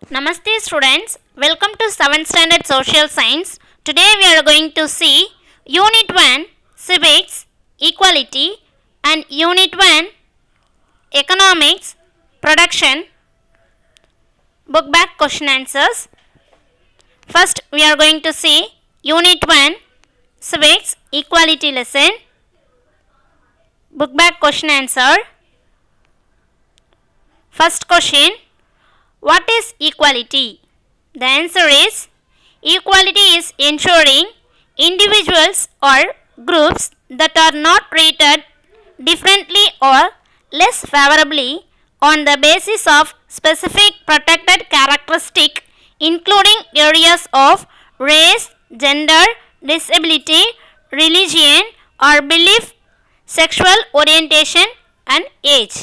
Namaste students, welcome to 7th standard social science. Today we are going to see unit 1 civics, equality and unit 1 economics, production, book back question answers. First we are going to see unit 1 civics, equality lesson, book back question answer. First question, what is equality? The answer is equality is ensuring individuals or groups that are not treated differently or less favorably on the basis of specific protected characteristic including areas of race, gender, disability, religion or belief, sexual orientation and age.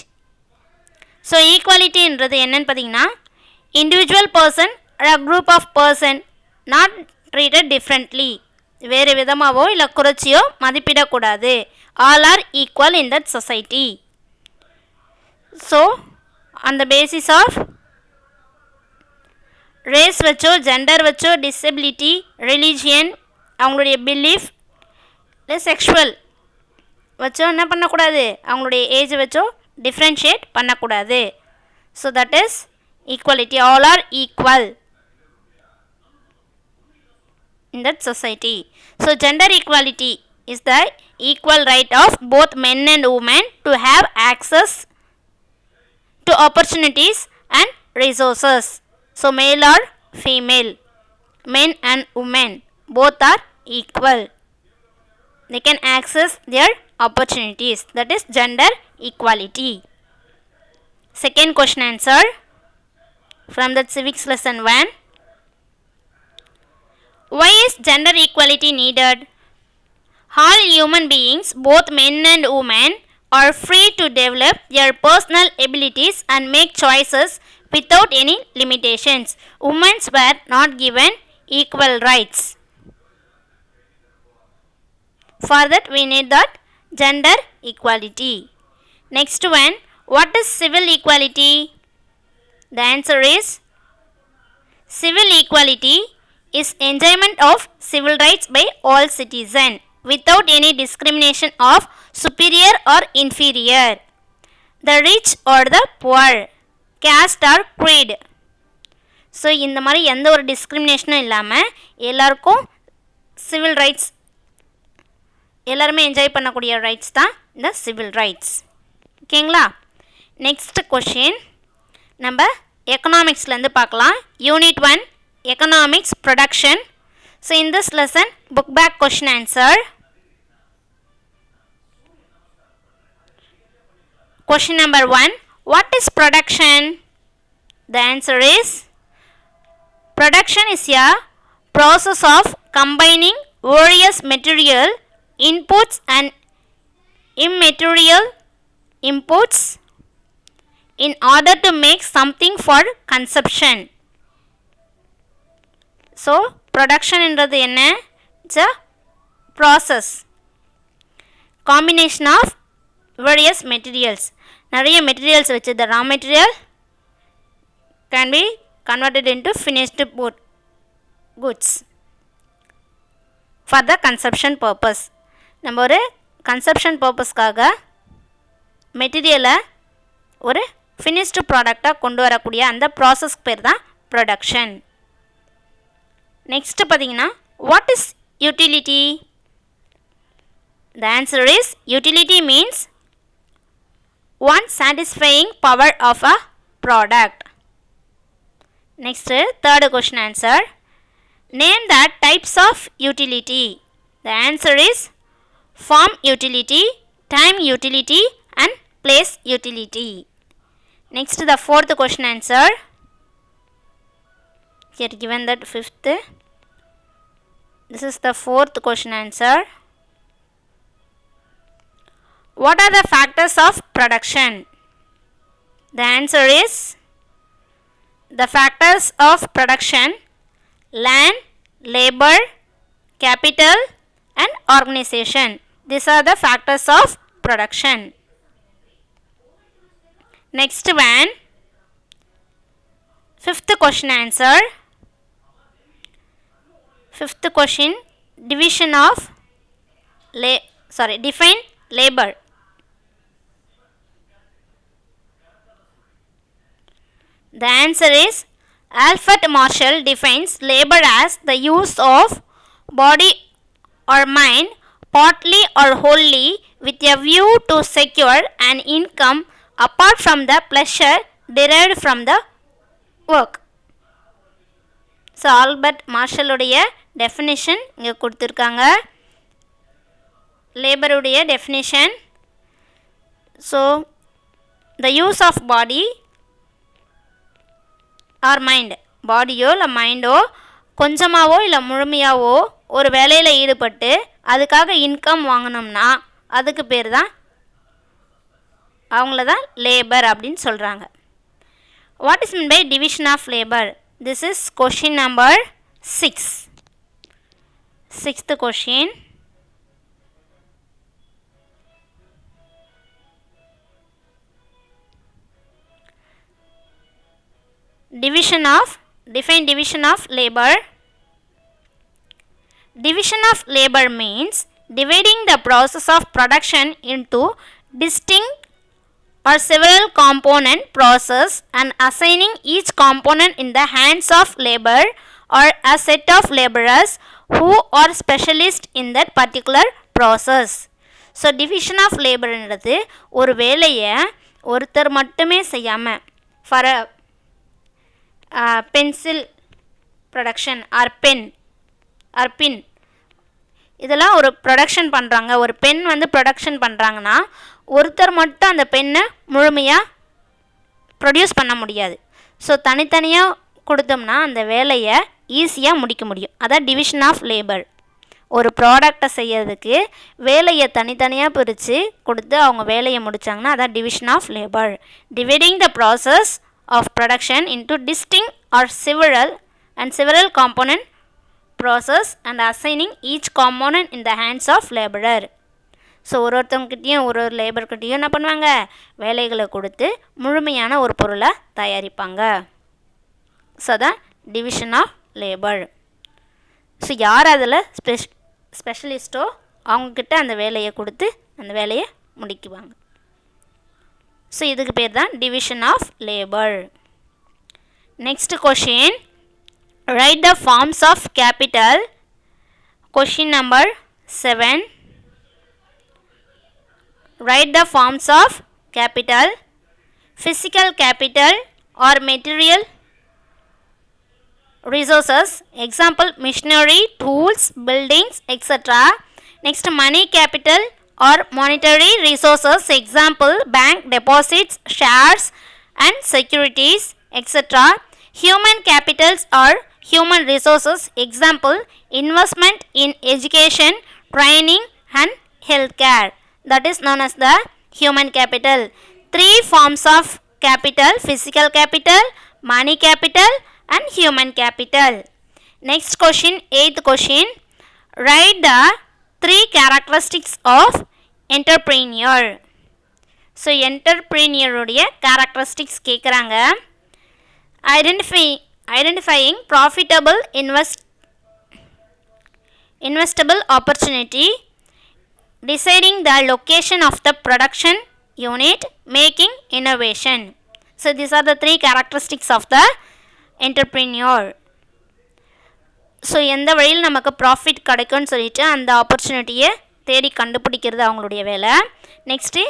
So ஈக்குவாலிட்டின்றது என்னன்னு பார்த்தீங்கன்னா individual person group of person not treated differently, வேறு விதமாகவோ இல்லை குறைச்சியோ மதிப்பிடக்கூடாது. All are equal in that society. So அந்த basis of race வச்சோ ஜெண்டர் வச்சோ டிசபிலிட்டி, ரிலீஜியன், அவங்களுடைய பிலீஃப் இல்லை செக்ஷுவல் வச்சோ என்ன பண்ணக்கூடாது, அவங்களுடைய ஏஜ் வச்சோ differentiate பண்ணக்கூடாது. So that is equality. All are equal in that society. So gender equality is the equal right of both men and women to have access to opportunities and resources. So male or female, men and women both are equal. They can access their opportunities. That is gender equality. Second question answer from the civics lesson 1. Why is gender equality needed? All human beings, both men and women, are free to develop their personal abilities and make choices without any limitations. Women were not given equal rights. For that we need that gender equality. Next one, what is civil equality? The answer is civil equality is enjoyment of civil rights by all citizens without any discrimination of superior or inferior, the rich or the poor, caste or creed. So இந்த மாதிரி எந்த ஒரு டிஸ்கிரிமினேஷனும் இல்லாமல் எல்லாருக்கும் civil rights, எல்லாருமே enjoy பண்ணக்கூடிய rights தான் இந்த சிவில் ரைட்ஸ். ஓகேங்களா? நெக்ஸ்ட் கொஷின் நம்ம எக்கனாமிக்ஸ்லேருந்து பார்க்கலாம். Unit 1 economics production. So in this lesson book back question answer. Question number 1, what is production? The answer is production is a process of combining various material inputs and immaterial inputs in order to make something for consumption. So production என்றது என்ன? It's a process, combination of various materials. நிறைய materials வச்சு the raw material can be converted into finished goods for the consumption purpose. நம்ம ஒரு consumption பர்பஸ்க்காக மெட்டீரியலை ஒரு finished ப்ராடக்டாக கொண்டு வரக்கூடிய அந்த ப்ராசஸ்க்கு பேர் தான் ப்ரொடக்ஷன். நெக்ஸ்ட்டு பார்த்தீங்கன்னா what is utility? The answer is utility means one satisfying power of a product. Next third question answer. Name the types of utility. The answer is form utility, time utility and place utility. Next the fourth question answer. Here given that fifth. This is the fourth question answer. What are the factors of production? The answer is the factors of production: land, labor, capital and organization. These are the factors of production. Next one, Fifth question answer. Fifth question, division of define labor. The answer is Alfred Marshall defines labor as the use of body or mind partly or wholly with a view to secure an income apart from the pleasure derived from the work. So Albert மார்ஷலுடைய definition இங்கே கொடுத்துருக்காங்க. லேபருடைய definition. So the use of body or mind, பாடியோ இல்லை மைண்டோ கொஞ்சமாவோ இல்லை முழுமையாவோ ஒரு வேலையில் ஈடுபட்டு அதுக்காக இன்கம் வாங்கினோம்னா அதுக்கு பேர் தான் அவங்கள தான் லேபர் அப்படின்னு சொல்கிறாங்க. What is mean by division of labour? This is question number 6. Sixth question. Define division of labor. Division of labor means dividing the process of production into distinct or several component process and assigning each component in the hands of labor or a set of laborers who are specialists in that particular process. So division of labor என்றது ஒரு வேலையை ஒருத்தர் மட்டுமே செய்யாமல் for a pencil production or pen இதெல்லாம் ஒரு production பண்ணுறாங்க. ஒரு பென் வந்து ப்ரொடக்ஷன் பண்ணுறாங்கன்னா ஒருத்தர் மட்டும் அந்த பெண்ணை முழுமையாக ப்ரொடியூஸ் பண்ண முடியாது. ஸோ தனித்தனியாக கொடுத்தோம்னா அந்த வேலையை ஈஸியாக முடிக்க முடியும். அதான் டிவிஷன் ஆஃப் லேபர். ஒரு ப்ராடக்டை செய்யறதுக்கு வேலையை தனித்தனியாக பிரித்து கொடுத்து அவங்க வேலையை முடித்தாங்கன்னா அதான் division of labour. Dividing the process of production into distinct or several component process and assigning each component in the hands of laborer. So ஒருத்தவங்ககிட்டையும் ஒரு லேபர்கிட்டையும் என்ன பண்ணுவாங்க, வேலைகளை கொடுத்து முழுமையான ஒரு பொருளை தயாரிப்பாங்க. ஸோ தான் டிவிஷன் ஆஃப் லேபர். ஸோ யார் அதில் ஸ்பெஷலிஸ்ட்டோ அவங்கக்கிட்ட அந்த வேலையை கொடுத்து அந்த வேலையை முடிக்குவாங்க. ஸோ இதுக்கு பேர் தான் division of labour. Next question, write the forms of capital. Question number 7. Write the forms of capital. Physical capital or material resources. Example, machinery, tools, buildings, etc. Next, money capital or monetary resources. Example, bank deposits, shares and securities, etc. Human capitals or human resources. Example, investment in education, training and healthcare. That is known as the human capital. 3 forms of capital: physical capital, money capital and human capital. Next question, 8th question, write the 3 characteristics of entrepreneur. So entrepreneur உடைய characteristics கேட்குறாங்க. Identifying profitable investable opportunity, deciding the location of the production unit, making innovation. So these are the 3 characteristics of the entrepreneur. So எந்த வழியில் நமக்கு profit கிடைக்கும்னு சொல்லிட்டு அந்த ஆப்பர்ச்சுனிட்டியை தேடி கண்டுபிடிக்கிறது அவங்களுடைய வேலை. நெக்ஸ்ட்டு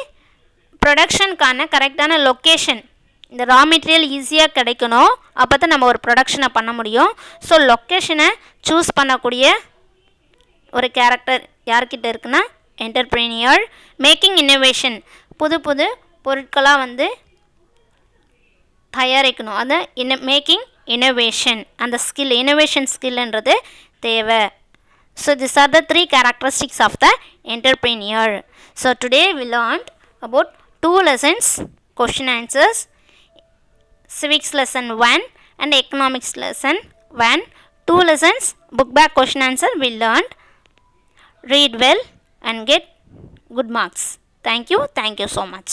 ப்ரொடக்ஷனுக்கான கரெக்டான லொக்கேஷன், இந்த ரா மெட்டீரியல் ஈஸியாக கிடைக்கணும், அப்போ தான் நம்ம ஒரு ப்ரொடக்ஷனை பண்ண முடியும். ஸோ லொக்கேஷனை சூஸ் பண்ணக்கூடிய ஒரு கேரக்டர் யார்கிட்ட இருக்குன்னா என்டர்பிரினியர். மேக்கிங் இன்னோவேஷன், புது புது பொருட்களாக வந்து தயாரிக்கணும், அது மேக்கிங் இன்னோவேஷன். அந்த ஸ்கில், இன்னோவேஷன் ஸ்கில்ன்றது தேவை. So this R the 3 characteristics of the entrepreneur. So today we learned about 2 lessons, question answers, civics lesson 1 and economics lesson 1. 2 lessons, book back question answer we learned. Read well and get good marks. Thank you so much.